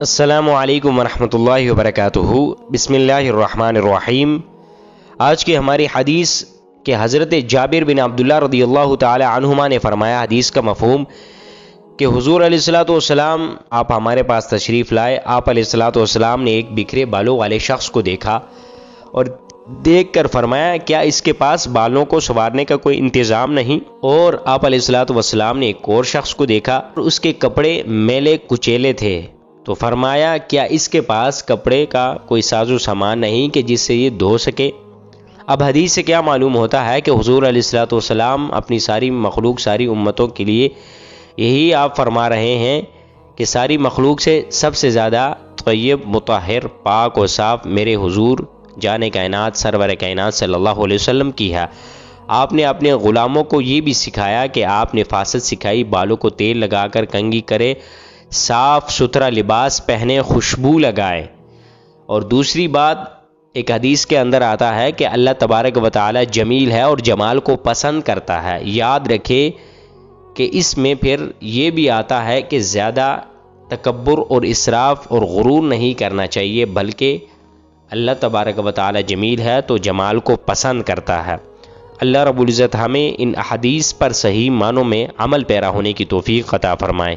السلام علیکم ورحمۃ اللہ وبرکاتہ۔ بسم اللہ الرحمن الرحیم۔ آج کی ہماری حدیث کہ حضرت جابر بن عبداللہ رضی اللہ تعالی عنہما نے فرمایا، حدیث کا مفہوم کہ حضور علیہ الصلوۃ والسلام آپ ہمارے پاس تشریف لائے۔ آپ علیہ الصلوۃ والسلام نے ایک بکھرے بالوں والے شخص کو دیکھا اور دیکھ کر فرمایا، کیا اس کے پاس بالوں کو سنوارنے کا کوئی انتظام نہیں؟ اور آپ علیہ الصلوۃ والسلام نے ایک اور شخص کو دیکھا اور اس کے کپڑے میلے کچیلے تھے، تو فرمایا، کیا اس کے پاس کپڑے کا کوئی ساز و سامان نہیں کہ جس سے یہ دھو سکے؟ اب حدیث سے کیا معلوم ہوتا ہے کہ حضور علیہ الصلوۃ والسلام اپنی ساری مخلوق، ساری امتوں کے لیے یہی آپ فرما رہے ہیں کہ ساری مخلوق سے سب سے زیادہ طیب، مطہر، پاک و صاف میرے حضور جان کائنات، سرور کائنات صلی اللہ علیہ وسلم کی ہے۔ آپ نے اپنے غلاموں کو یہ بھی سکھایا کہ آپ نے فاست سکھائی، بالوں کو تیل لگا کر کنگھی کرے، صاف ستھرا لباس پہنے، خوشبو لگائے۔ اور دوسری بات، ایک حدیث کے اندر آتا ہے کہ اللہ تبارک و تعالی جمیل ہے اور جمال کو پسند کرتا ہے۔ یاد رکھے کہ اس میں پھر یہ بھی آتا ہے کہ زیادہ تکبر اور اسراف اور غرور نہیں کرنا چاہیے، بلکہ اللہ تبارک و تعالی جمیل ہے تو جمال کو پسند کرتا ہے۔ اللہ رب العزت ہمیں ان احادیث پر صحیح معنوں میں عمل پیرا ہونے کی توفیق عطا فرمائے۔